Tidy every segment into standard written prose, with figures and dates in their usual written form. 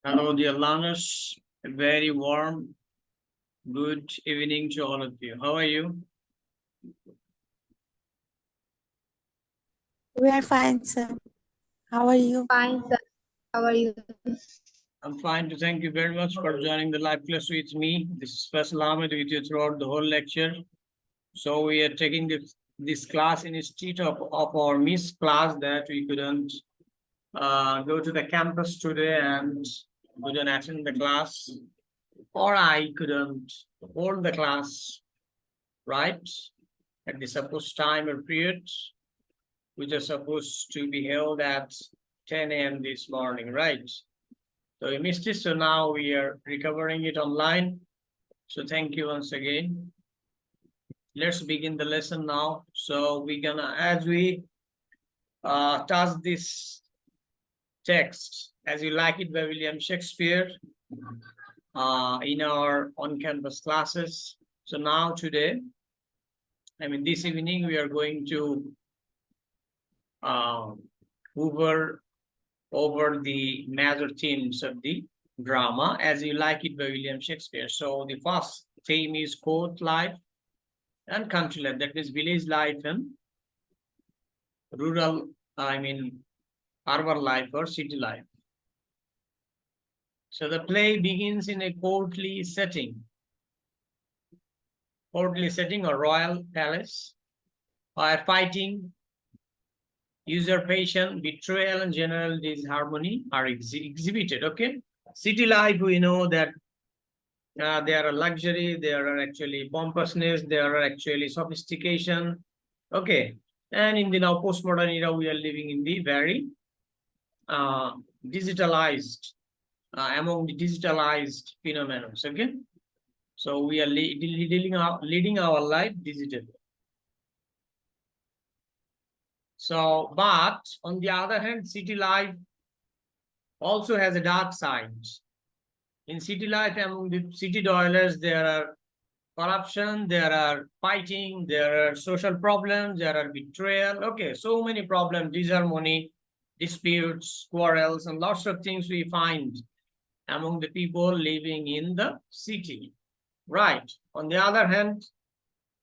Hello, dear learners. A very warm, good evening to all of you. How are you? We are fine, sir. How are you? Fine, sir. How are you? I'm fine. Thank you very much for joining the live class with me. This is Faisal Ahmed with you throughout the whole lecture. So we are taking this class instead of our missed class that we couldn't go to the campus today and couldn't attend the class, or I couldn't hold the class, right, at the supposed time or period, which is supposed to be held at 10 a.m. this morning, right? So we missed it, so now we are recovering it online. So thank you once again. Let's begin the lesson now. So we're gonna, as we touch this text, As You Like It by William Shakespeare, in our on-campus classes. So now today, this evening, we are going to hover over the major themes of the drama As You Like It by William Shakespeare. So the first theme is court life and country life, that means village life and rural, urban life or city life. So the play begins in a courtly setting or royal palace, where fighting, usurpation, betrayal, and general disharmony are exhibited. Okay, city life, we know that there are luxury, there are actually pompousness, there are actually sophistication. Okay, and in the now postmodern era, we are living in the very digitalized, among the digitalized phenomena. Okay, so we are leading our life digitally. So, but on the other hand, city life also has a dark side. In city life, among the city dwellers, there are corruption, there are fighting, there are social problems, there are betrayal. Okay, so many problems, disharmony, disputes, quarrels, and lots of things we find among the people living in the city. Right. On the other hand,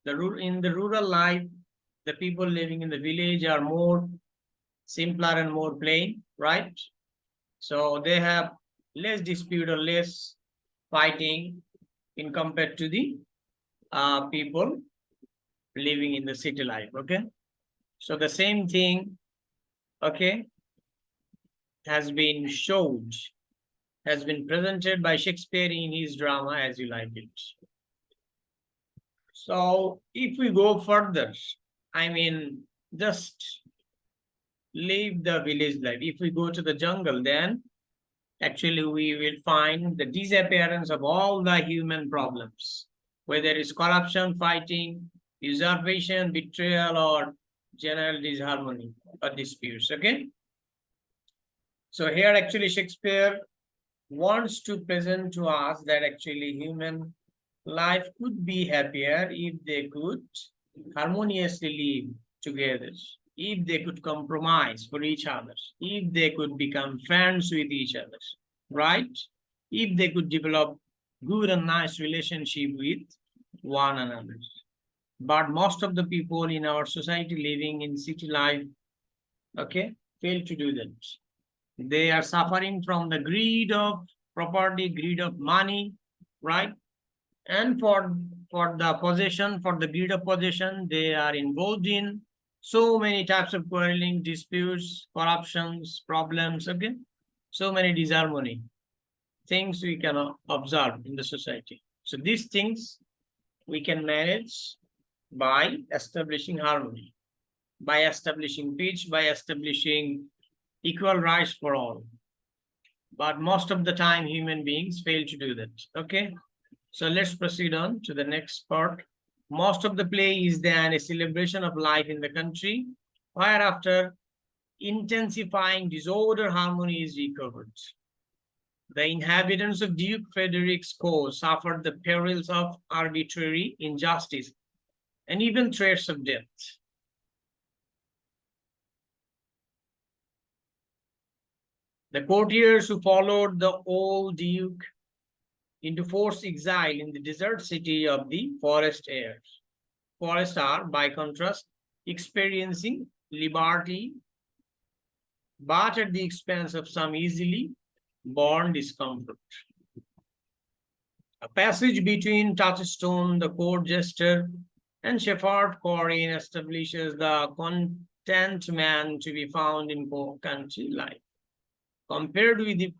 in the rural life, the people living in the village are more simpler and more plain, right? So they have less dispute or less fighting in compared to the people living in the city life. Okay, so the same thing, okay, has been presented by Shakespeare in his drama As You Like It. So if we go further, just leave the village life. If we go to the jungle, then actually we will find the disappearance of all the human problems, whether it's corruption, fighting, usurpation, betrayal, or general disharmony or disputes. Okay, so here actually Shakespeare wants to present to us that actually human life could be happier if they could harmoniously live together, if they could compromise for each other, if they could become friends with each other, right? If they could develop good and nice relationship with one another. But most of the people in our society living in city life, okay, fail to do that. They are suffering from the greed of property, greed of money, right? And for the possession, for the greed of possession, they are involved in so many types of quarreling, disputes, corruptions, problems, okay? So many disharmony, things we can observe in the society. So these things we can manage by establishing harmony, by establishing peace, by establishing equal rights for all. But most of the time, human beings fail to do that, okay? So let's proceed on to the next part. Most of the play is then a celebration of life in the country, where after intensifying disorder, harmony is recovered. The inhabitants of Duke Frederick's court suffered the perils of arbitrary injustice and even threats of death. The courtiers who followed the old duke into forced exile in the desert city of the forest are, by contrast, experiencing liberty, but at the expense of some easily born discomfort. A passage between Touchstone, the court jester, and Shepherd Corin establishes the content man to be found in country life, compared with the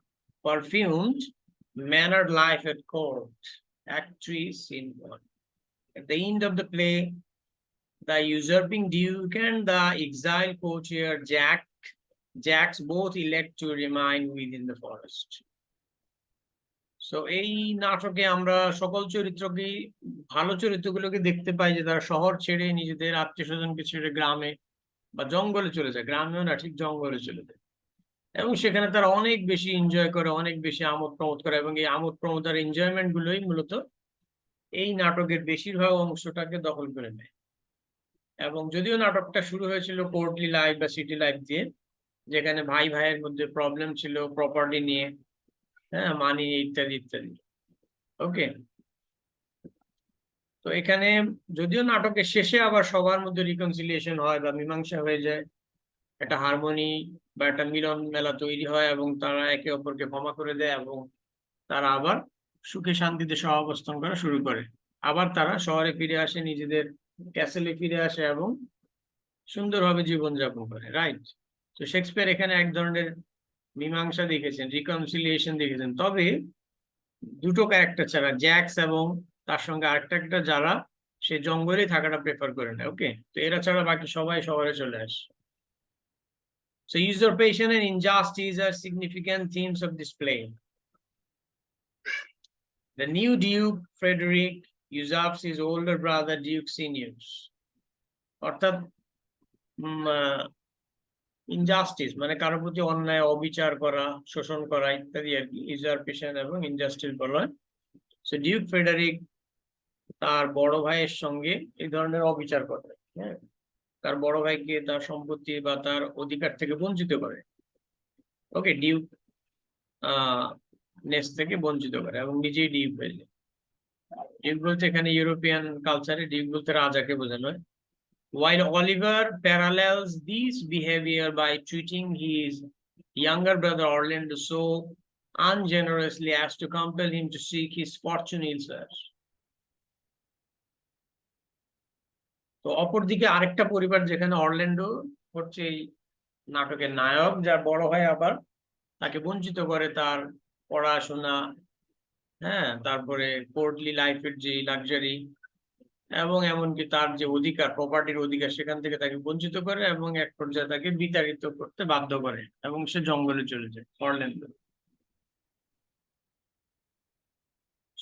perfumed, mannered life at court. Act 3, Scene 1. At the end of the play, the usurping duke and the exiled courtier Jacks both elect to remain within the forest. So এই নাটকে আমরা সকল চরিত্রকে, ভালো চরিত্রগুলোকে দেখতে পাই যে তারা শহর ছেড়ে নিজেদের আত্মীয় স্বজনকে ছেড়ে গ্রামে বা জঙ্গলে চলে যায়, গ্রামেও না, ঠিক জঙ্গলে চলে যায়, এবং সেখানে তারা অনেক বেশি এনজয় করে, অনেক বেশি আমোদ প্রমোদ করে, এবং এই আমোদ প্রমোদ আর এনজয়মেন্ট গুলোই মূলত এই নাটকের বেশিরভাগ অংশটাকে দখল করে নেয়। এবং যদিও নাটকটা শুরু হয়েছিল কোর্টলি লাইফ বা সিটি লাইফ দিয়ে, যেখানে ভাই ভাইয়ের মধ্যে প্রবলেম ছিল প্রপার্টি নিয়ে, হ্যাঁ, মানি ইত্যাদি ইত্যাদি। ওকে, তো এখানে যদিও নাটকের শেষে আবার সবার মধ্যে রিকনসিলিয়েশন হয় বা মীমাংসা হয়ে যায়, একটা হারমোনি বা একটা মিলন মেলা তৈরি হয়, এবং তারা একে অপরকে ক্ষমা করে দেয়, এবং তারা আবার সুখে শান্তিতে সহাবস্থান করা শুরু করে। আবার তারা শহরে ফিরে আসে, নিজেদের ক্যাসেলে ফিরে আসে এবং সুন্দরভাবে জীবনযাপন করে, রাইট? তো শেক্সপিয়ার এখানে এক ধরনের মীমাংসা দেখেছেন, রিকনসিলিয়েশন দেখেছেন। তবে দুটো ক্যারেক্টার ছাড়া, জ্যাক্স এবং তার সঙ্গে আরেকটা যারা সে জঙ্গলে থাকাটা প্রেফার করে না। ওকে, তো এরা ছাড়া বাকি সবাই শহরে চলে আসে। So usurpation and injustice are significant themes of this play. The new Duke Frederick usurps his older brother Duke Seniors. অর্থাৎ ইনজাস্টিস মানে কারোর প্রতি অন্যায়, অবিচার করা, শোষণ করা ইত্যাদি আর কি ইউজারপেশন এবং ইনজাস্টিস বলা হয়। সো ডিউক ফ্রেডারিক তার বড় ভাইয়ের সঙ্গে এই ধরনের অবিচার করে, হ্যাঁ, তার বড় ভাইকে তার সম্পত্তি বা তার অধিকার থেকে বঞ্চিত করে। ওকে, ডিউক নেস থেকে বঞ্চিত করে এবং নিজেই ডিউক হয়ে যায়। ডিউক বলতে এখানে ইউরোপিয়ান কালচারে ডিউক বলতে রাজাকে বোঝানো হয়। While Oliver parallels this behavior by treating his younger brother Orlando so ungenerously as to compel him to seek his fortune elsewhere. তো অপরদিকে আরেকটা পরিবার, যেখানে অরল্যান্ডো হচ্ছে এই নাটকের নায়ক, যার বড় ভাই আবার তাকে বঞ্চিত করে তার পড়াশোনা, হ্যাঁ, তারপরে কোর্টলি লাইফের যে লাক্সারি এবং এমনকি তার যে অধিকার, প্রপার্টির অধিকার, সেখান থেকে তাকে বঞ্চিত করে এবং এক পর্যায়ে তাকে বিতাড়িত করতে বাধ্য করে এবং সে জঙ্গলে চলে যায়, Orlando.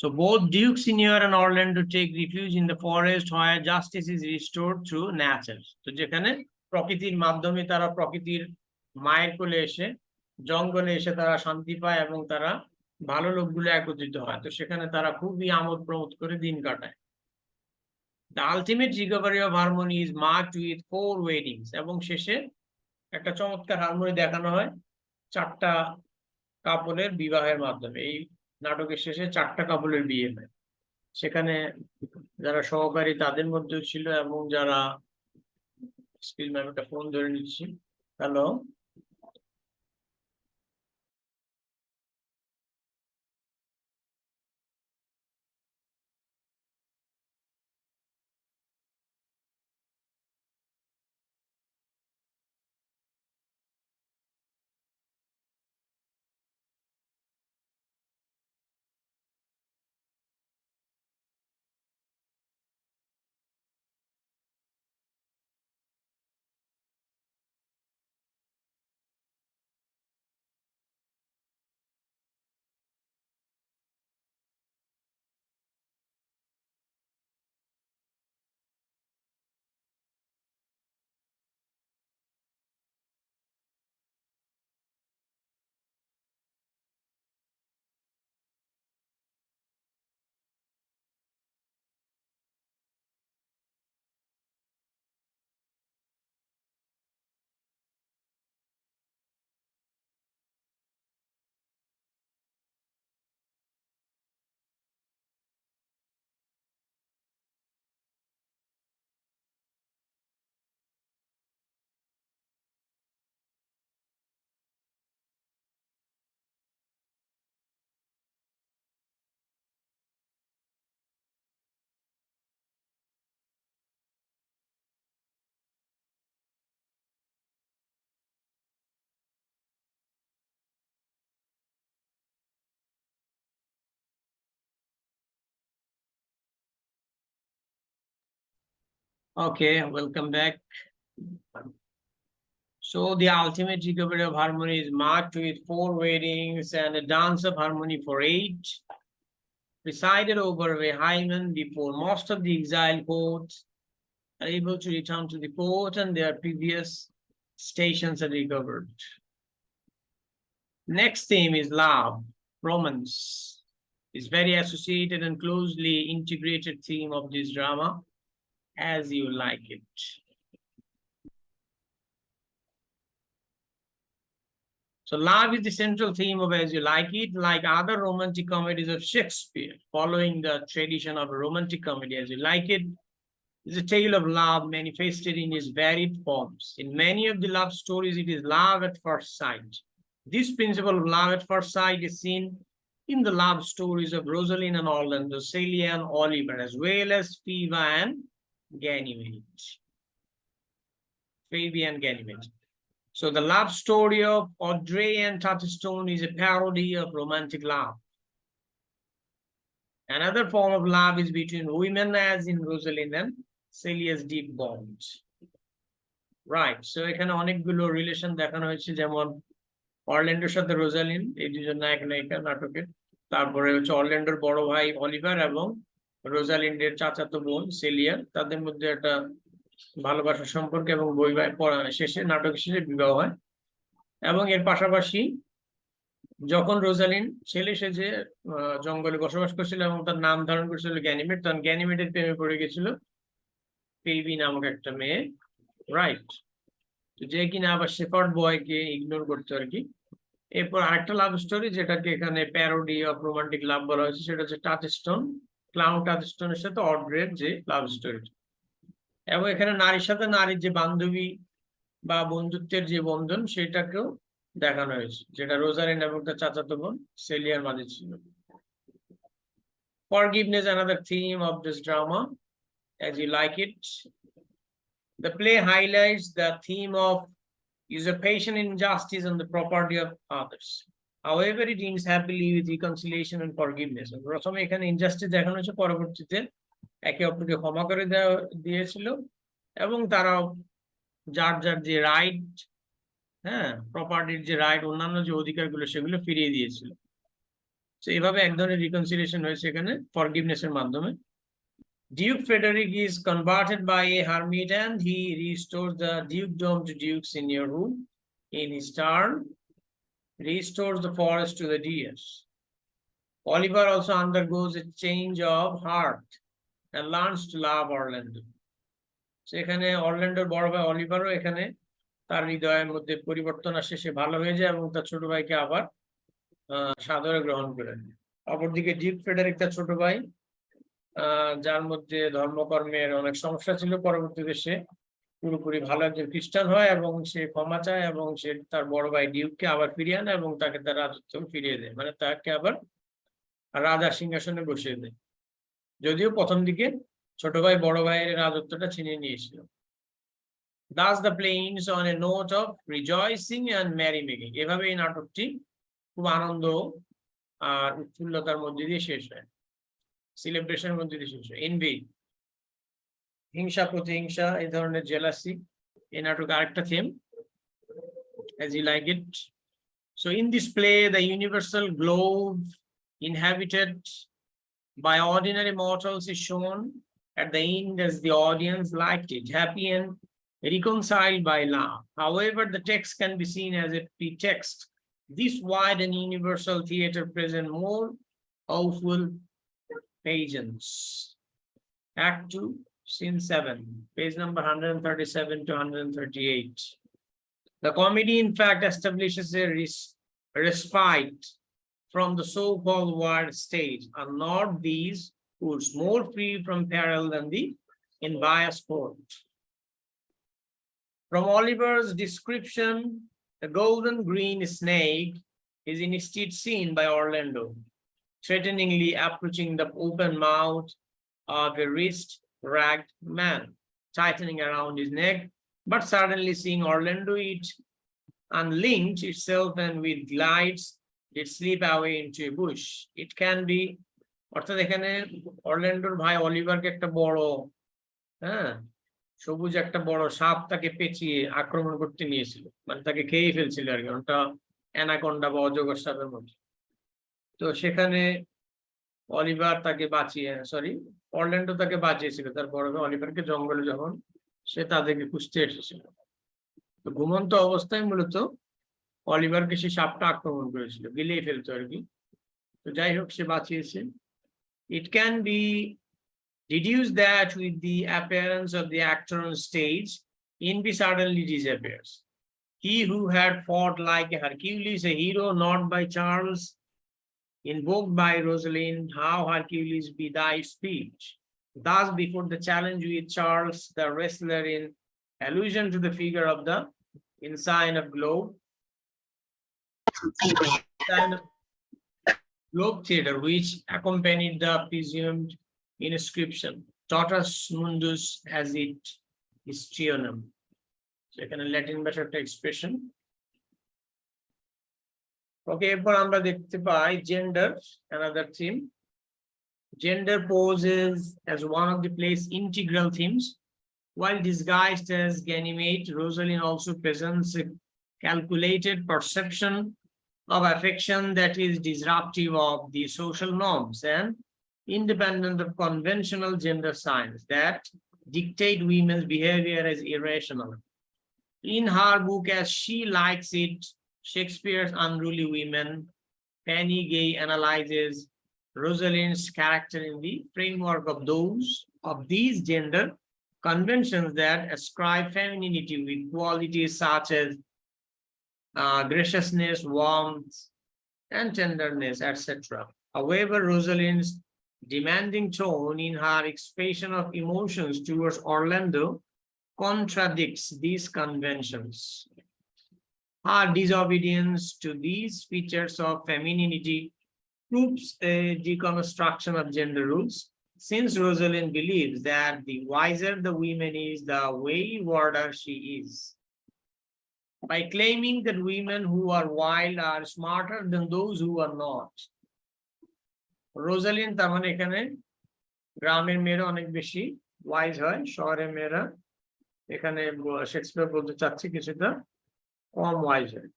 So both Duke Senior and Orlando take refuge in the forest where justice is restored through nature. তো যেখানে প্রকৃতির মাধ্যমে তারা প্রকৃতির মায়ের কোলে এসে জঙ্গলে এসে তারা শান্তি পায় এবং তারা ভালো লোকগুলো একত্রিত হয়, তো সেখানে তারা খুবই আমোদ প্রমোদ করে দিন কাটায়। The ultimate recovery of harmony is marked with 4 weddings, এবং শেষে একটা চমৎকার হারমোনি দেখানো হয় 4টা কাপলের বিবাহের মাধ্যমে। এই নাটকের শেষে 4টা কাপলের বিয়ে হয়, সেখানে যারা সহকারী তাদের মধ্যেও ছিল এবং যারা একটা ফোন ধরে নিচ্ছি। Hello. Okay, welcome back. So the ultimate recovery of harmony is marked with 4 weddings and a dance of harmony for 8, presided over by Hymen before most of the exiled poets are able to return to the port and their previous stations are recovered. Next theme is love, romance. Is very associated and closely integrated theme of this drama, as you like it. So love is the central theme of As You Like It, like other romantic comedies of Shakespeare. Following the tradition of a romantic comedy, As You Like It is a tale of love manifested in its varied forms. In many of the love stories, it is love at first sight. This principle of love at first sight is seen in the love stories of Rosalind and Orlando, Celia and Oliver, as well as Phoebe and Ganymede. Phoebe and Ganymede. So the love story of Audrey and Touchstone is a parody of romantic love. Another form of love is between women, as in Rosalind and Celia's deep bond. Right, so এখানে অনেকগুলো relation দেখানো হয়েছে, যেমন অরল্যান্ডোর সাথে Rosalyn, এই দুজন নায়ক নায়িকা নাটকের। তারপরে হচ্ছে অরল্যান্ডোর বড় ভাই অলিভার এবং রোজালিন্ডের চাচাতো বোন সেলিয়া, তাদের মধ্যে একটা ভালোবাসার সম্পর্ক এবং বই শেষে নাটক শেষে বিবাহ হয়। এবং এর পাশাপাশি যখন রোজালিন ছেলে সেজে জঙ্গলে বসবাস করছিল এবং তার নাম ধারণ করেছিল গ্যানিমেড, তখন গ্যানিমেডের প্রেমে পড়ে গেছিল ফেবি নামক একটা মেয়ে, রাইট, যে কিনা আবার শেফার্ড বয়কে ইগনোর করতো আর কি। এরপর আরেকটা লাভ স্টোরি যেটাকে এখানে প্যারোডি অফ রোমান্টিক লাভ বলা হয়েছে, সেটা হচ্ছে টাচস্টোন, ক্লাউন টাচস্টোনের সাথে অড্রের যে লাভ স্টোরি। এবং এখানে নারীর সাথে নারীর যে বান্ধবী বা বন্ধুত্বের যে বন্ধন, সেটাকেও দেখানো হয়েছে, যেটা রোজালিন এবং তার চাচাতো বোন সেলিয়ার মাঝে ছিল। Forgiveness, another theme of this drama, As You Like It. The play highlights the theme of usurpation, injustice, and the property of others. However, it ends happily with reconciliation and forgiveness. প্রথমে এখানে injustice দেখানো হয়েছে, পরবর্তীতে একে অপরকে ক্ষমা করে দিয়েছিল এবং তারা যার যার যে রাইট, হ্যাঁ, প্রপার্টির যে রাইট, অন্যান্য যে অধিকারগুলো সেগুলো ফিরিয়ে দিয়েছিল। তো এইভাবে এক ধরনের রিকনসিলিয়েশন হয়েছে এখানে ফরগিভনেসের মাধ্যমে। Duke Frederick is converted by a hermit and he restores the dukedom to Duke Senior, who in his turn restores the forest to the deers. Oliver also undergoes a change of heart and learns to love Orlando. So এখানে অরল্যান্ডোর বড় ভাই অলিভারও এখানে তার হৃদয়ের মধ্যে পরিবর্তন আসে, সে ভালো হয়ে যায় এবং তার ছোট ভাইকে আবার সাদরে গ্রহণ করে। অপরদিকে ডিউক ফ্রেডারিক তার ছোট ভাই, যার মধ্যে ধর্মকর্মের অনেক সমস্যা ছিল, পরবর্তীতে সে পুরোপুরি ভালো একজন খ্রিস্টান হয় এবং সে ক্ষমা চায় এবং সে তার বড় ভাই ডিউককে আবার ফিরিয়ে আনে এবং তাকে তার রাজত্ব ফিরিয়ে দেয়, মানে তাকে আবার রাজার সিংহাসনে বসিয়ে দেয়, যদিও প্রথম দিকে ছোট ভাই বড় ভাইয়ের রাজত্বটা ছিনিয়ে নিয়েছিল। Thus the play ends on a note of rejoicing and merrymaking. এভাবে এই নাটকটি খুব আনন্দ আর উৎফুল্লতার মধ্যে দিয়ে শেষ হয়, সেলিব্রেশনের মধ্যে দিয়ে শেষ হয়। এনভি, হিংসা প্রতিহিংসা, এই ধরনের জেলাসি, এই নাটক আরেকটা theme, As You Like It. So in this play, the universal globe inhabited by ordinary mortals is shown at the end as the audience liked it, happy and reconciled by love. However, the text can be seen as a pretext. This wide and universal theater present more awful pageants. Act 2, Scene 7, page number 137 to 138. The comedy, in fact, establishes a respite from the so-called world stage. Are not these fools more free from peril than the envious court? From Oliver's description, the golden green snake is instead seen by Orlando, threateningly approaching the open mouth of a wrist-ragged man, tightening around his neck, but suddenly seeing Orlando, it unlinked itself and with glides it slip away into a bush. It can be, অর্থাৎ এখানে অরল্যান্ডোর ভাই অলিভারকে একটা বড় সবুজ একটা বড় সাপ তাকে পেঁচিয়ে আক্রমণ করতে নিয়েছিল, মানে তাকে খেয়ে ফেলছিল আর কি, ওটা অ্যানাকোন্ডা বা অজগর সাপের মতো। তো সেখানে অলিভার তাকে অরল্যান্ডো তাকে বাঁচিয়েছিল। তার বড় ভাই অলিভারকে জঙ্গলে যখন সে তাদেরকে খুঁজতে এসেছিল, তো ঘুমন্ত অবস্থায় মূলত অলিভারকে সে সাপটা আক্রমণ করেছিল, গিলিয়ে ফেলতো আর কি। তো যাই হোক, সে বাঁচিয়েছে। It can be deduced that with the appearance of the actor on stage, Envy suddenly disappears. He who had fought like a Hercules, a hero not by Charles, invoked by Rosalind, how Hercules be thy speech. Thus, before the challenge with Charles, the wrestler, in allusion to the figure of the ensign of Globe Theatre, which accompanied the presumed inscription, Totus Mundus as it histrionum. সেখানে Latin ভাষার একটা expression. ওকে, এরপর আমরা দেখতে পাই gender, another theme. Gender poses as one of the play's integral themes. While disguised as Ganymede, Rosalind also presents a calculated perception of affection that is disruptive of the social norms and independent of conventional gender signs that dictate women's behavior as irrational. In her book, As She Likes It, Shakespeare's Unruly Women, Fanny Gay analyzes Rosalind's character in the framework of these gender conventions that ascribe femininity with qualities such as graciousness, warmth, and tenderness, etc. However, Rosalind's demanding tone in her expression of emotions towards Orlando contradicts these conventions. Her disobedience to these features of femininity proves a deconstruction of gender rules, since Rosalind believes that the wiser the woman is, the waywarder she is. By claiming that women who are wild are smarter than those who are not. Rosalind তার মানে এখানে গ্রামের মেয়েরা অনেক বেশি wise হয়, শহরের মেয়েরা এখানে শেক্সপিয়ার বলতে চাচ্ছে কিছুটা কম ওয়াইজ হয়।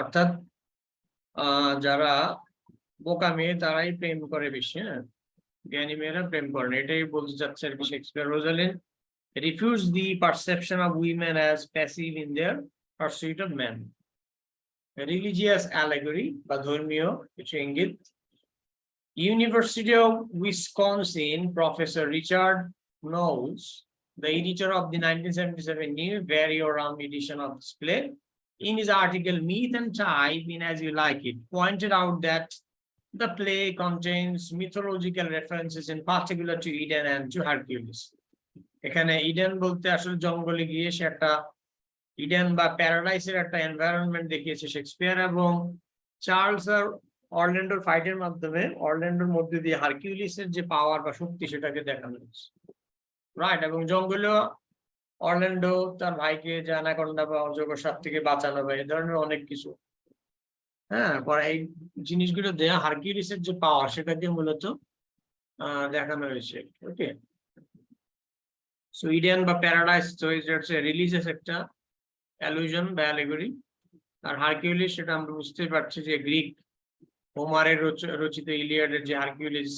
অর্থাৎ যারা বোকা মেয়ে তারাই প্রেম করে বেশি, হ্যাঁ, জ্ঞানী মেয়েরা প্রেম করে না, এটাই বলতে চাচ্ছে আর কি Shakespeare. Rosalind refutes the perception of women as passive in their pursuit of men. A religious allegory বা ধর্মীয় কিছু ইঙ্গিত। University of Wisconsin professor Richard Knowles, the editor of the 1977 New Very Oram edition of this play, in his article Myth and Type in As You Like It, pointed out that the play contains mythological references in particular to Eden and to Hercules. এখানে Eden বলতে আসলে জঙ্গলে গিয়ে সে একটা Eden বা প্যারাডাইসের একটা environment দেখিয়েছে Shakespeare, এবং চার্লস আর অরল্যান্ডোর ফাইটের মাধ্যমে অরল্যান্ডোর মধ্যে দিয়ে হারকিউলিসের যে পাওয়ার বা শক্তি সেটাকে দেখানো হয়েছে, রাইট। এবং জঙ্গলে অরল্যান্ডো তার ভাইকে যে অ্যানাকোন্ডা বা অজগর সাপ থেকে বাঁচানো বা এই ধরনের অনেক কিছু, হ্যাঁ, এই জিনিসগুলো দেয়া হারকিউলিসের যে পাওয়ার সেটা দিয়ে মূলত দেখানো হয়েছে। ওকে, সো ইডেন বা প্যারাডাইস হচ্ছে রিলিজিয়াস একটা অ্যালুশন বা অ্যালেগরি। আর হারকিউলিস সেটা আমরা বুঝতে পারছি যে গ্রিক হোমারের রচিত ইলিয়াডের যে হারকিউলিস,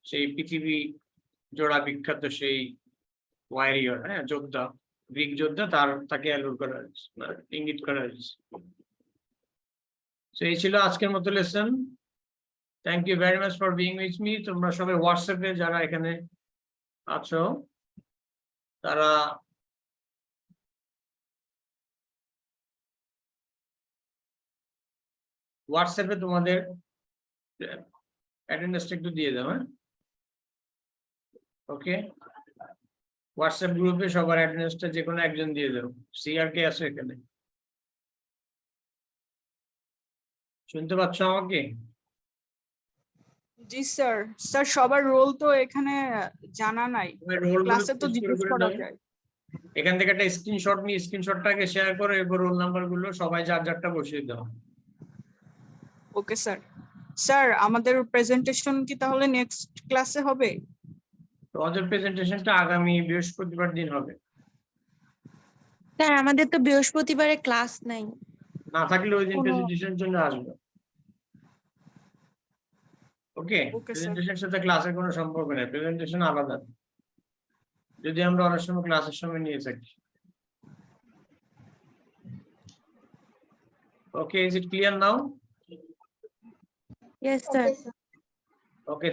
সেই পৃথিবী জোড়া বিখ্যাত সেই ওয়ারিয়র, হ্যাঁ, যোদ্ধা, গ্রিক যোদ্ধা, তাকে অ্যালুড করা হয়েছে, ইঙ্গিত করা হয়েছে। সো এই ছিল আজকের মতো lesson. Thank you very much for being with me. তোমরা সবাই হোয়াটসঅ্যাপে যারা এখানে আছো তারা হোয়াটসঅ্যাপে তোমাদের অ্যাটেন্ডেন্সটা একটু দিয়ে দাও, হ্যাঁ, ওকে। হোয়াটসঅ্যাপ গ্রুপে সবার অ্যাটেন্ডেন্সটা যে কোনো একজন দিয়ে দাও। সিআর কে আছে এখানে? শুনতে পাচ্ছ আমাকে? জি স্যার। স্যার সবার রোল তো এখানে জানা নাই, ক্লাসে তো জিজ্ঞেস করা যায়। এখান থেকে একটা স্ক্রিনশট নিয়ে স্ক্রিনশটটাকে শেয়ার করে এরপর রোল নাম্বার গুলো সবাই যার যারটা বসিয়ে দাও। Okay sir. স্যার আমাদের প্রেজেন্টেশন কি তাহলে নেক্সট ক্লাসে হবে? তোমাদের প্রেজেন্টেশনটা আগামী বৃহস্পতিবার দিন হবে। স্যার আমাদের তো বৃহস্পতিবারে ক্লাস নাই। না থাকলে ওই দিন কোনো- প্রেজেন্টেশনের জন্য আসবে। ওকে, Okay, sir. প্রেজেন্টেশনের সাথে ক্লাসের কোনো সম্পর্ক নেই, প্রেজেন্টেশন আলাদা, যদি আমরা অনেক সময় ক্লাসের সময় নিয়ে থাকি। Okay, is it clear now? Yes, sir. Okay, sir. Okay.